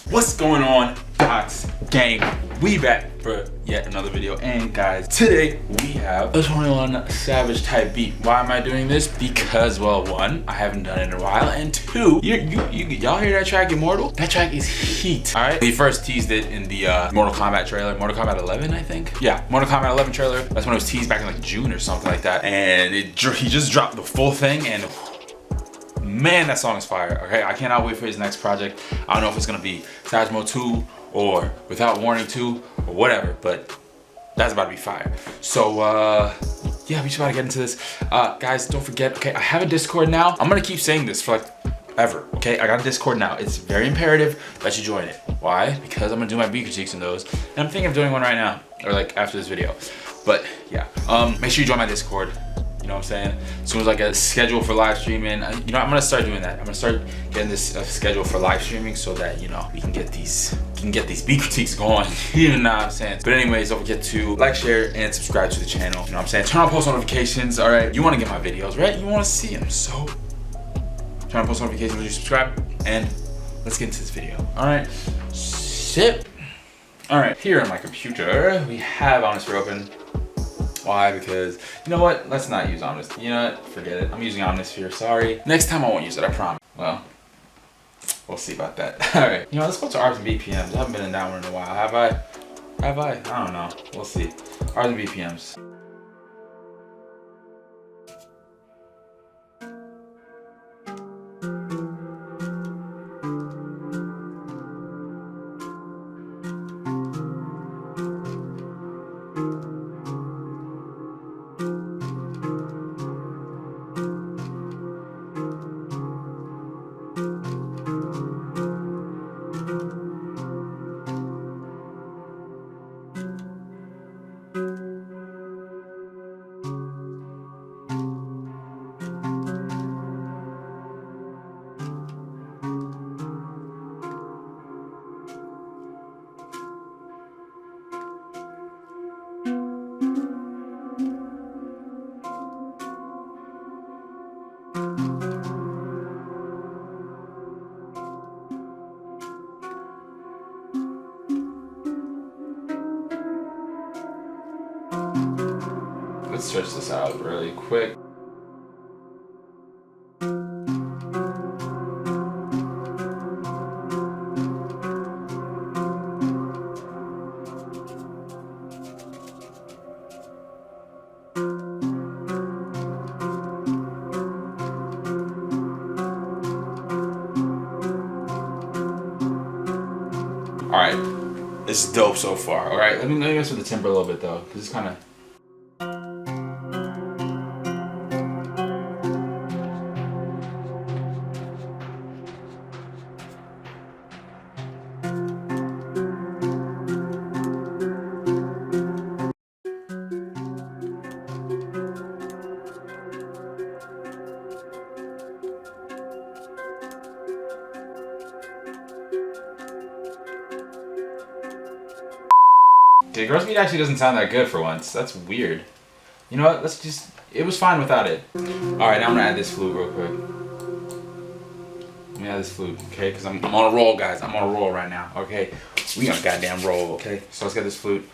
What's going on, Dots Gang? We back for yet another video, and guys, today we have a 21 Savage type beat. Why am I doing this? Because, well, one, I haven't done it in a while, and two, y'all hear that track, Immortal? That track is heat. All right, we first teased it in the Mortal Kombat trailer, Mortal Kombat 11, I think. Yeah, Mortal Kombat 11 trailer. That's when it was teased back in like June or something like that, and he just dropped the full thing, and man, that song is fire. Okay, I cannot wait for his next project. I don't know if it's gonna be Savage Mode 2 or Without Warning 2 or whatever, but that's about to be fire. So yeah, we just about to get into this. Guys, don't forget, okay, I have a Discord now. I'm gonna keep saying this for like ever, okay? I got a Discord now. It's very imperative that you join it. Why? Because I'm gonna do my beat critiques in those, and I'm thinking of doing one right now, or like after this video. But yeah, make sure you join my Discord. You know what I'm saying? As soon as I get a schedule for live streaming, you know, I'm gonna start doing that. I'm gonna start getting this schedule for live streaming so that, you know, we can get these beat critiques going. You know what I'm saying? But anyways, don't forget to like, share, and subscribe to the channel. You know what I'm saying? Turn on post notifications. All right, you want to get my videos, right? You want to see them, so turn on post notifications when you subscribe, and let's get into this video. All right, shit. All right, here on my computer we have Omnisphere open. Why? Because, you know what? Let's not use Omnisphere. You know what? Forget it. I'm using Omnisphere. Sorry. Next time I won't use it. I promise. Well, we'll see about that. All right. You know, let's go to R's and BPMs. I haven't been in that one in a while. Have I? Have I? I don't know. We'll see. R's and BPMs. Let's stretch this out really quick. All right, it's dope so far. All right, let me mess with the timbre a little bit though, because it's kind of. Okay, Girls Meet actually doesn't sound that good for once. That's weird. You know what? Let's just. It was fine without it. Alright, now I'm gonna add this flute real quick. Let me add this flute, okay? Because I'm on a roll, guys. I'm on a roll right now, okay? We on a goddamn roll, okay? So let's get this flute.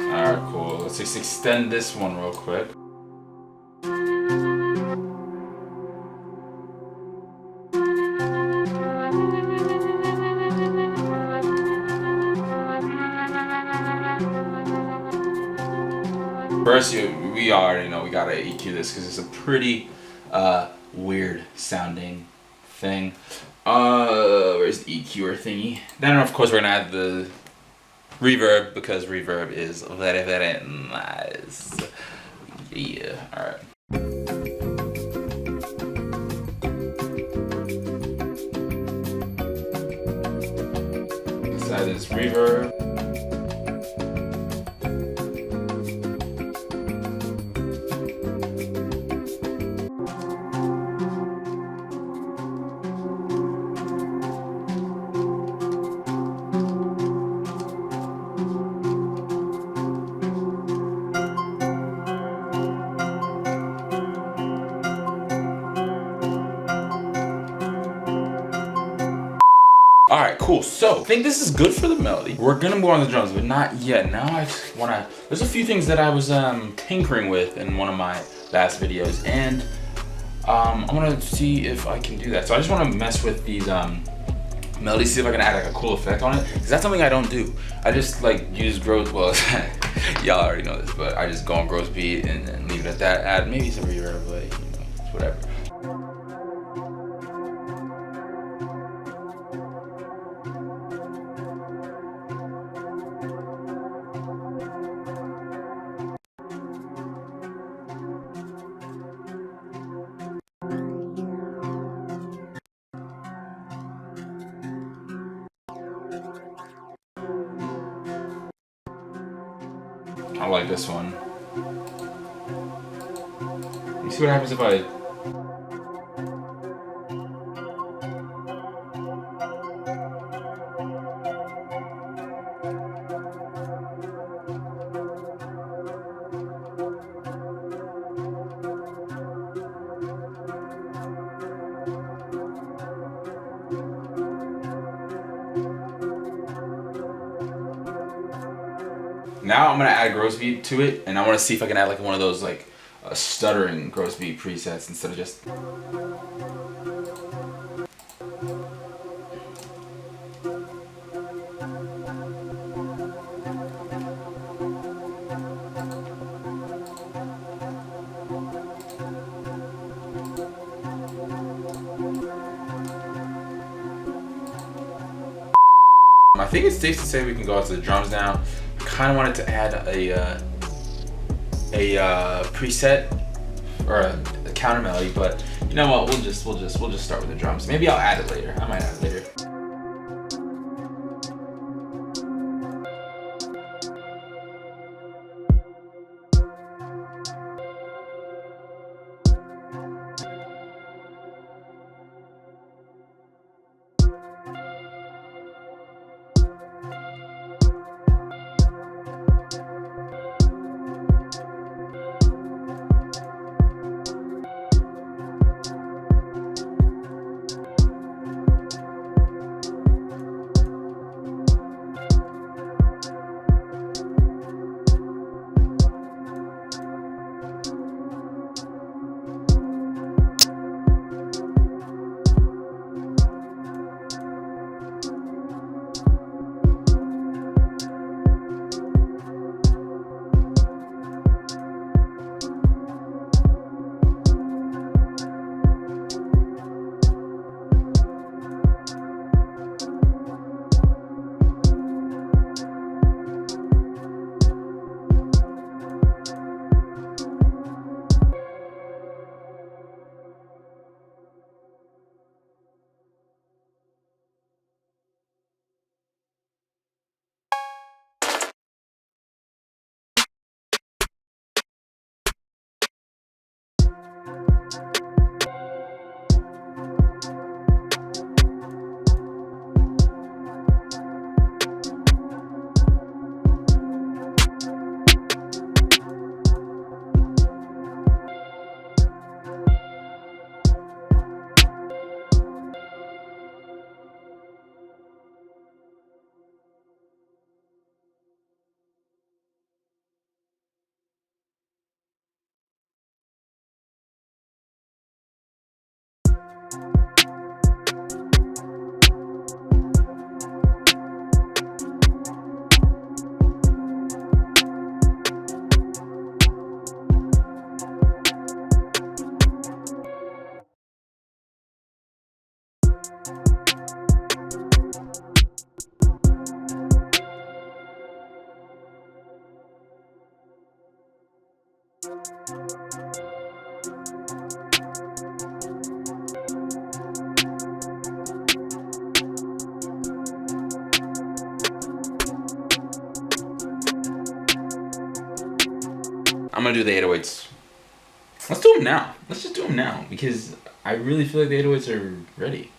Alright, cool. Let's just extend this one real quick. First, we already know we gotta EQ this because it's a pretty weird sounding thing. Where's the EQer thingy? Then of course we're gonna add the reverb because reverb is very, very nice. Yeah, alright. Let's add this reverb. Alright, cool. So, I think this is good for the melody. We're gonna move on to the drums, but not yet. Now I just wanna, there's a few things that I was tinkering with in one of my last videos, and I wanna see if I can do that. So I just wanna mess with these melodies, see if I can add like a cool effect on it, because that's something I don't do. I just like use gross, well, y'all already know this, but I just go on gross beat and leave it at that. Add maybe some reverb, but you know, it's whatever. I like this one. You see what happens if I... Now I'm gonna add gross beat to it, and I want to see if I can add like one of those like stuttering gross beat presets instead of just. I think it's safe to say we can go out to the drums now. Kind of wanted to add a preset or a counter melody, but you know what? We'll just start with the drums. Maybe I'll add it later. I might add it later. I'm gonna do the 808s. Let's do them now. Let's just do them now because I really feel like the 808s are ready.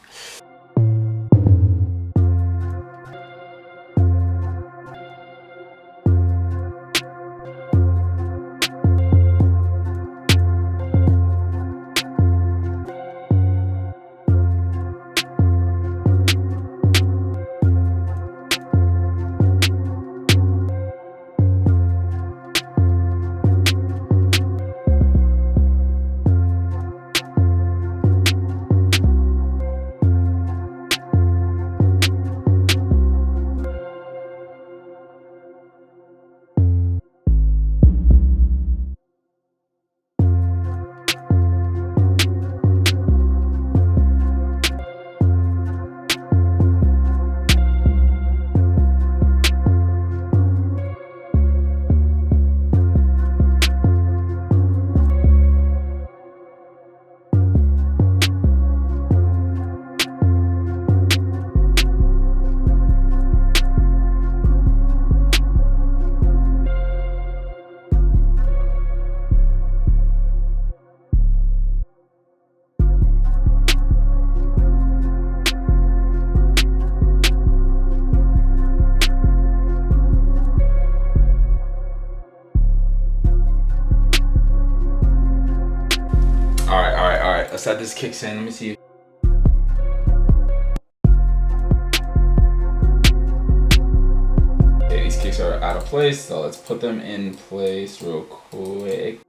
Let's let this kicks in. Let me see. Okay, these kicks are out of place, so let's put them in place real quick.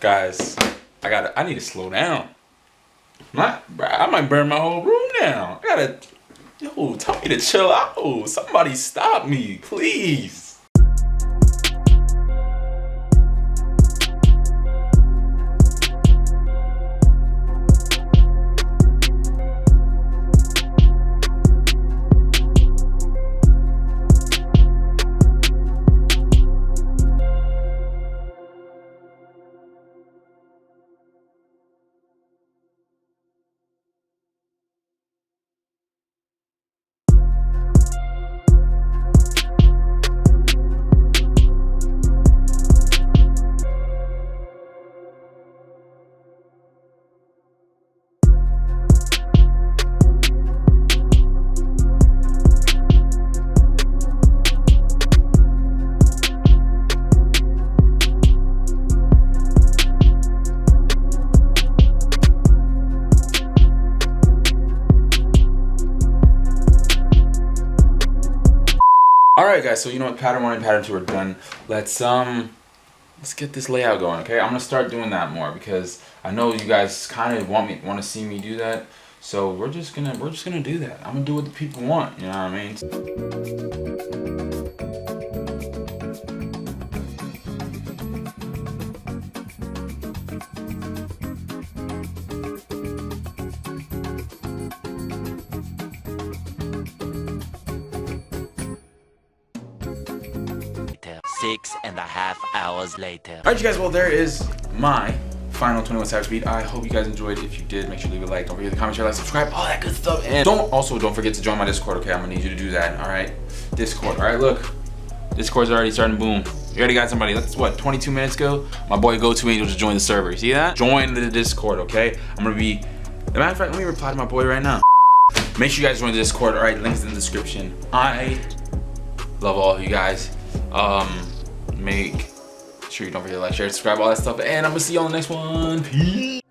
Guys, I need to slow down. I might burn my whole room down. Yo, tell me to chill out. Somebody stop me, please. Alright guys, so you know what, pattern 1 and pattern 2 are done. Let's get this layout going, okay? I'm gonna start doing that more because I know you guys kind of want to see me do that. So we're just gonna do that. I'm gonna do what the people want, you know what I mean? Six and a half hours later. Alright you guys, well there is my final 21 Savage beat. I hope you guys enjoyed. If you did, make sure to leave a like. Don't forget to comment, share, like, subscribe, all that good stuff. And don't forget to join my Discord, okay? I'm gonna need you to do that, alright? Discord, alright, look. Discord's already starting to boom. You already got somebody. That's what, 22 minutes ago? My boy GoToAngel just joined the server. You see that? Join the Discord, okay? I'm gonna be, as a matter of fact, let me reply to my boy right now. Make sure you guys join the Discord, alright? Links in the description. I love all of you guys. Make sure you don't forget to like, share, subscribe, all that stuff. And I'm gonna see you on the next one. Peace.